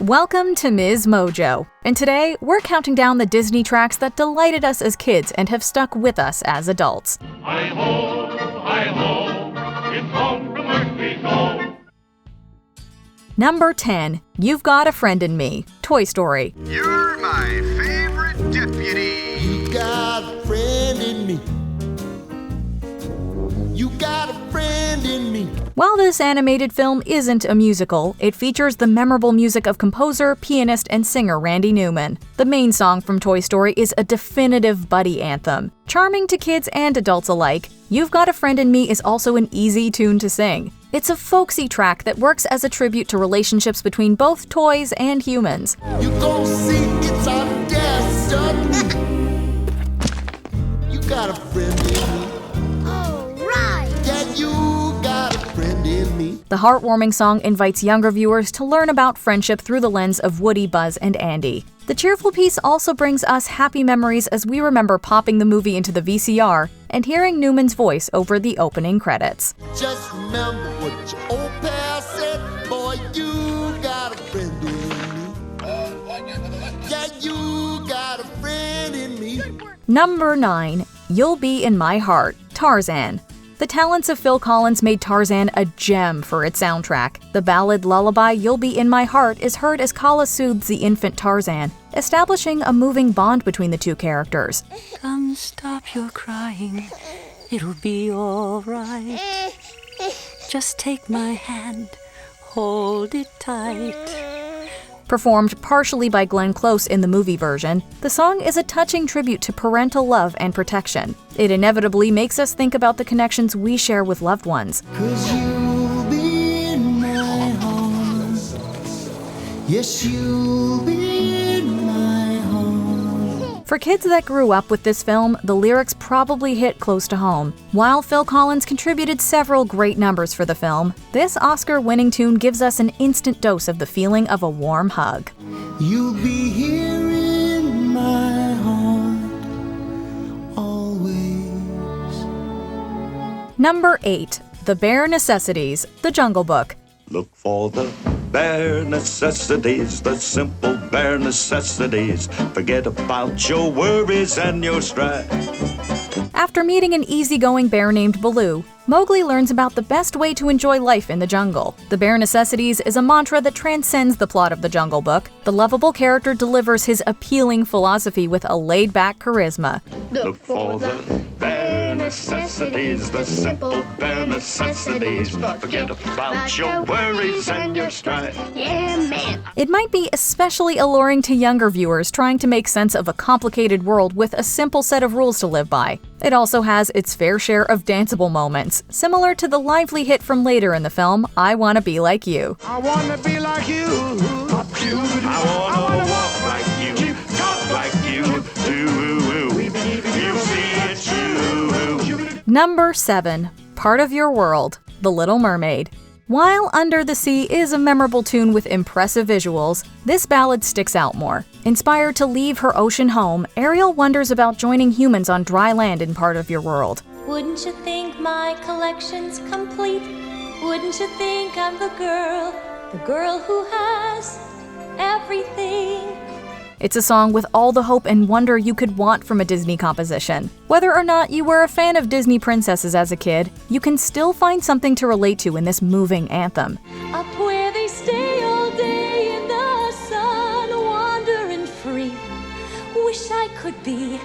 Welcome to MsMojo, and today we're counting down the Disney tracks that delighted us as kids and have stuck with us as adults. Hi-ho, it's home from work we go. Number 10, You've Got a Friend in Me, Toy Story. You're my favorite deputy. You got a friend in me. You got a friend in me. While this animated film isn't a musical, it features the memorable music of composer, pianist, and singer Randy Newman. The main song from Toy Story is a definitive buddy anthem. Charming to kids and adults alike, You've Got a Friend in Me is also an easy tune to sing. It's a folksy track that works as a tribute to relationships between both toys and humans. You gon' see it's our destiny. You got a friend in me. The heartwarming song invites younger viewers to learn about friendship through the lens of Woody, Buzz, and Andy. The cheerful piece also brings us happy memories as we remember popping the movie into the VCR and hearing Newman's voice over the opening credits. Just remember what your old past said, boy, you got a friend in me. Yeah, you got a friend in me. Number 9, You'll Be in My Heart, Tarzan. The talents of Phil Collins made Tarzan a gem for its soundtrack. The ballad lullaby You'll Be in My Heart is heard as Kala soothes the infant Tarzan, establishing a moving bond between the two characters. Come, stop your crying, it'll be all right. Just take my hand, hold it tight. Performed partially by Glenn Close in the movie version, the song is a touching tribute to parental love and protection. It inevitably makes us think about the connections we share with loved ones. 'Cause you'll be in my home. Yes, you'll be in my home. For kids that grew up with this film, the lyrics probably hit close to home. While Phil Collins contributed several great numbers for the film, this Oscar-winning tune gives us an instant dose of the feeling of a warm hug. You'll be here in my heart, always. Number 8, The Bare Necessities, The Jungle Book. Look for the bare necessities, the simple bare necessities. Forget about your worries and your strife. After meeting an easygoing bear named Baloo, Mowgli learns about the best way to enjoy life in the jungle. The Bare Necessities is a mantra that transcends the plot of The Jungle Book. The lovable character delivers his appealing philosophy with a laid-back charisma. Look for the bare necessities, the simple bare necessities. Forget about your worries and your strife. Yeah, man. It might be especially alluring to younger viewers trying to make sense of a complicated world with a simple set of rules to live by. It also has its fair share of danceable moments, similar to the lively hit from later in the film, I Wanna Be Like You. I wanna be like you. I wanna walk like you, talk like you, do. You see it's you. Number 7, Part of Your World, The Little Mermaid. While Under the Sea is a memorable tune with impressive visuals, this ballad sticks out more. Inspired to leave her ocean home, Ariel wonders about joining humans on dry land in Part of Your World. Wouldn't you think my collection's complete? Wouldn't you think I'm the girl who has everything? It's a song with all the hope and wonder you could want from a Disney composition. Whether or not you were a fan of Disney princesses as a kid, you can still find something to relate to in this moving anthem. Up where they stay all day in the sun, wandering free. Wish I could be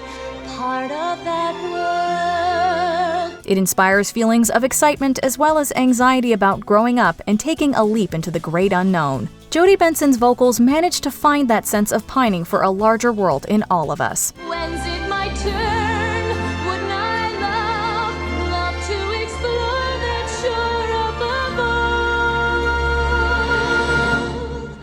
part of that world. It inspires feelings of excitement as well as anxiety about growing up and taking a leap into the great unknown. Jodie Benson's vocals managed to find that sense of pining for a larger world in all of us. When's it my turn? Wouldn't I love to explore that shore above?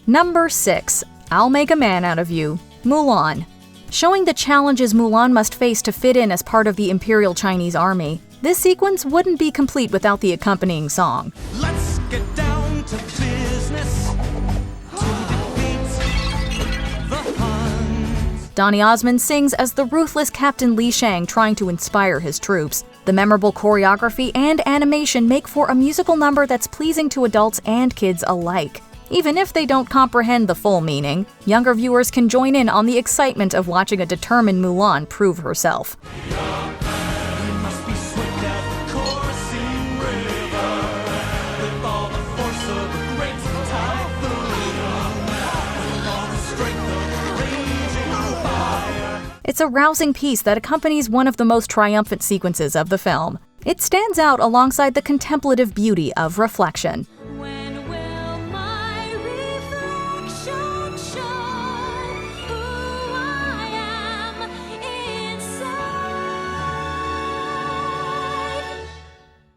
Number 6, I'll Make a Man Out of You, Mulan. Showing the challenges Mulan must face to fit in as part of the Imperial Chinese Army, this sequence wouldn't be complete without the accompanying song. Let's get down to business. Donny Osmond sings as the ruthless Captain Li Shang trying to inspire his troops. The memorable choreography and animation make for a musical number that's pleasing to adults and kids alike. Even if they don't comprehend the full meaning, younger viewers can join in on the excitement of watching a determined Mulan prove herself. It's a rousing piece that accompanies one of the most triumphant sequences of the film. It stands out alongside the contemplative beauty of reflection. When will my reflection show who I am inside?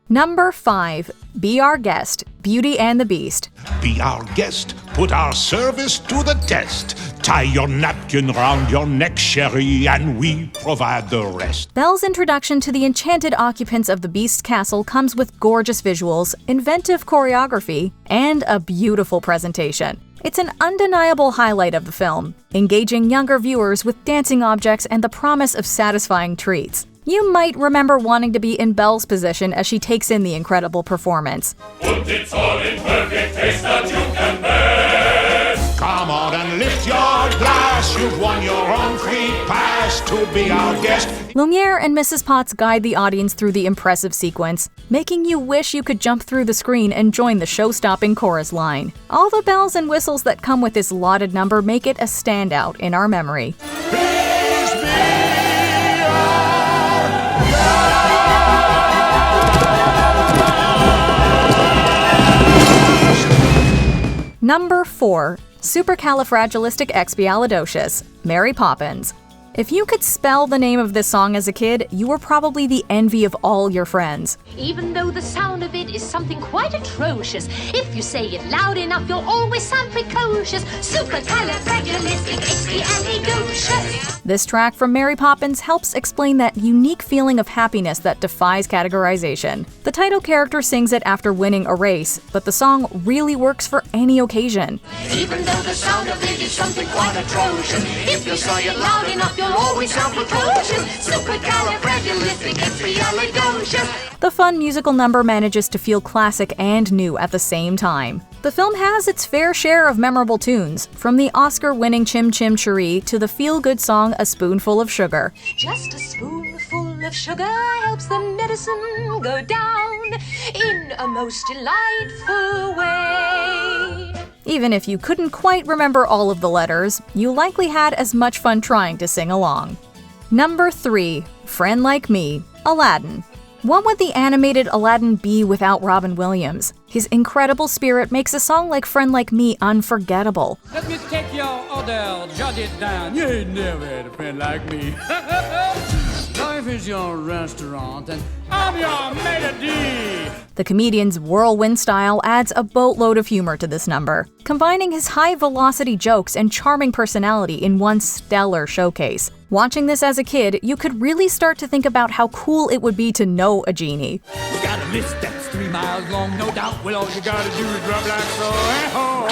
Number 5. Be Our Guest, Beauty and the Beast. Be our guest, put our service to the test. Tie your napkin round your neck, Sherry, and we provide the rest. Belle's introduction to the enchanted occupants of the Beast's castle comes with gorgeous visuals, inventive choreography, and a beautiful presentation. It's an undeniable highlight of the film, engaging younger viewers with dancing objects and the promise of satisfying treats. You might remember wanting to be in Belle's position as she takes in the incredible performance. Und it's all in perfect taste that you can best. Come on and lift your glass. You've won your own free pass to be our guest. Lumiere and Mrs. Potts guide the audience through the impressive sequence, making you wish you could jump through the screen and join the show-stopping chorus line. All the bells and whistles that come with this lauded number make it a standout in our memory. Please be Number 4. Supercalifragilisticexpialidocious, Mary Poppins. If you could spell the name of this song as a kid, you were probably the envy of all your friends. Even though the sound of it is something quite atrocious, if you say it loud enough, you'll always sound precocious. Supercalifragilisticexpialidocious. This track from Mary Poppins helps explain that unique feeling of happiness that defies categorization. The title character sings it after winning a race, but the song really works for any occasion. Even though the sound of it is something quite atrocious, if you say it loud enough, you'll always sound precocious. Supercalifragilisticexpialidocious. The fun musical number manages to feel classic and new at the same time. The film has its fair share of memorable tunes, from the Oscar-winning Chim Chim Cheree to the feel-good song A Spoonful of Sugar. Just a spoonful of sugar helps the medicine go down in a most delightful way. Even if you couldn't quite remember all of the letters, you likely had as much fun trying to sing along. Number 3. Friend Like Me, Aladdin. What would the animated Aladdin be without Robin Williams? His incredible spirit makes a song like Friend Like Me unforgettable. Let me take your order, jot it down. You ain't never had a friend like me. Life is your restaurant, and I'm your maitre d'. The comedian's whirlwind style adds a boatload of humor to this number, combining his high-velocity jokes and charming personality in one stellar showcase. Watching this as a kid, you could really start to think about how cool it would be to know a genie. You got a list that's 3 miles long, no doubt. Well, all you gotta do is rub like so. Hey-ho.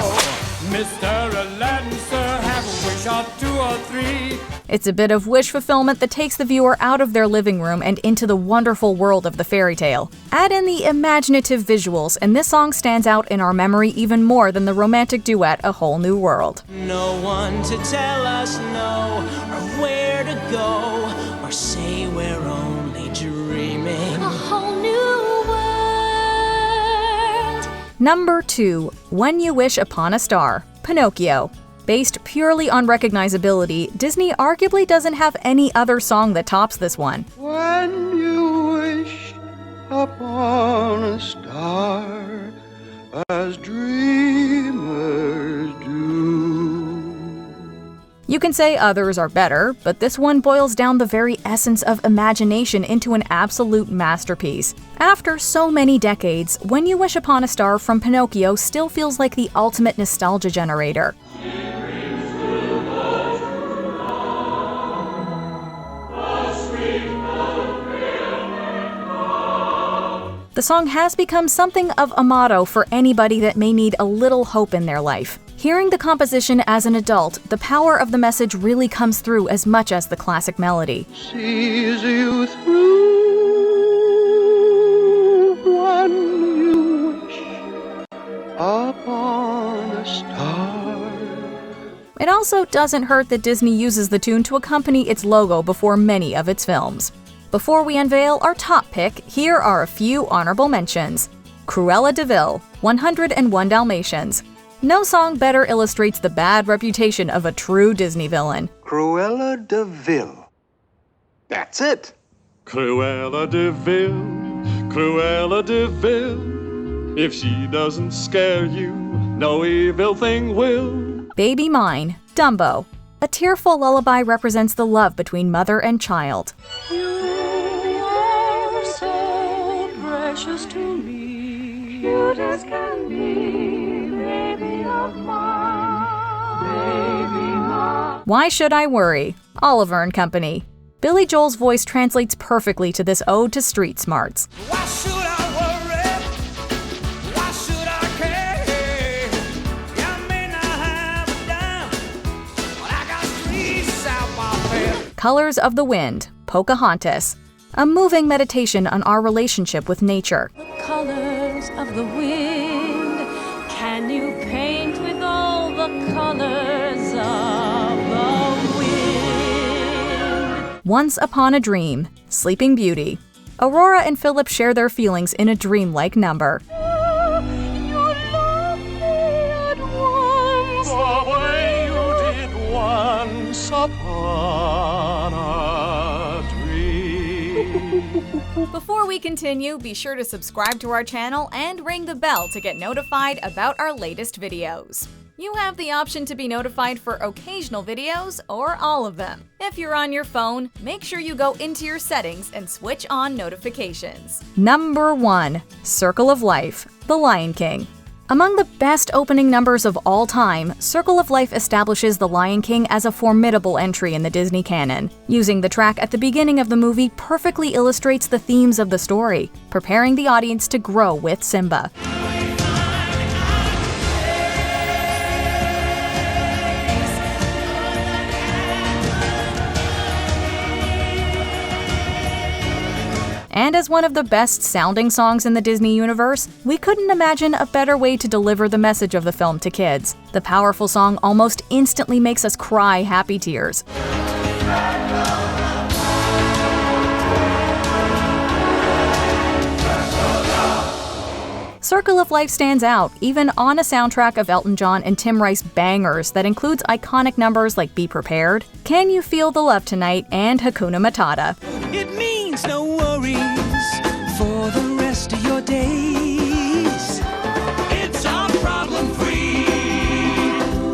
Mr. Aladdin, sir, have a wish or 2 or 3. It's a bit of wish fulfillment that takes the viewer out of their living room and into the wonderful world of the fairy tale. Add in the imaginative visuals, and this song stands out in our memory even more than the romantic duet A Whole New World. No one to tell us no, or where to go, or say we're only dreaming. A whole new world. Number 2. When You Wish Upon a Star, Pinocchio. Based purely on recognizability, Disney arguably doesn't have any other song that tops this one. When you wish upon a star, as dreamers do. You can say others are better, but this one boils down the very essence of imagination into an absolute masterpiece. After so many decades, When You Wish Upon a Star from Pinocchio still feels like the ultimate nostalgia generator. The song has become something of a motto for anybody that may need a little hope in their life. Hearing the composition as an adult, the power of the message really comes through as much as the classic melody. Sees you through when you wish upon a also doesn't hurt that Disney uses the tune to accompany its logo before many of its films. Before we unveil our top pick, here are a few honorable mentions. Cruella de Vil, 101 Dalmatians. No song better illustrates the bad reputation of a true Disney villain. Cruella de Vil. That's it. Cruella de Vil, Cruella de Vil. If she doesn't scare you, no evil thing will. Baby Mine, Dumbo. A tearful lullaby represents the love between mother and child. You are so precious to me. Cute as can be, baby of mine, baby mine. Why Should I Worry? Oliver and Company. Billy Joel's voice translates perfectly to this ode to street smarts. Why should I worry? Why should I care? I may not have a dime, but I got streets out my bed. Colors of the Wind, Pocahontas. A moving meditation on our relationship with nature. The colors of the wind. Can you paint with all the colors of the wind? Once Upon a Dream, Sleeping Beauty. Aurora and Philip share their feelings in a dreamlike number. You love me at once. The way you did once upon a dream. Before we continue, be sure to subscribe to our channel and ring the bell to get notified about our latest videos. You have the option to be notified for occasional videos or all of them. If you're on your phone, make sure you go into your settings and switch on notifications. Number 1. Circle of Life, The Lion King. Among the best opening numbers of all time, Circle of Life establishes The Lion King as a formidable entry in the Disney canon. Using the track at the beginning of the movie perfectly illustrates the themes of the story, preparing the audience to grow with Simba. And as one of the best-sounding songs in the Disney universe, we couldn't imagine a better way to deliver the message of the film to kids. The powerful song almost instantly makes us cry happy tears. Circle of Life stands out, even on a soundtrack of Elton John and Tim Rice bangers that includes iconic numbers like Be Prepared, Can You Feel the Love Tonight, and Hakuna Matata. It means no worries for the rest of your days. It's our problem-free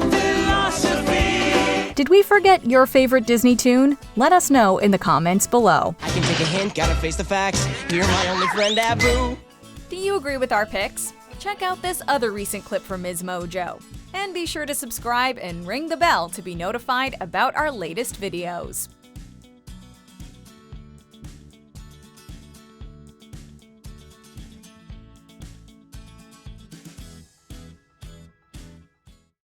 philosophy. Did we forget your favorite Disney tune? Let us know in the comments below. I can take a hint, gotta face the facts. You're my only friend, Abu. Do you agree with our picks? Check out this other recent clip from MsMojo. And be sure to subscribe and ring the bell to be notified about our latest videos.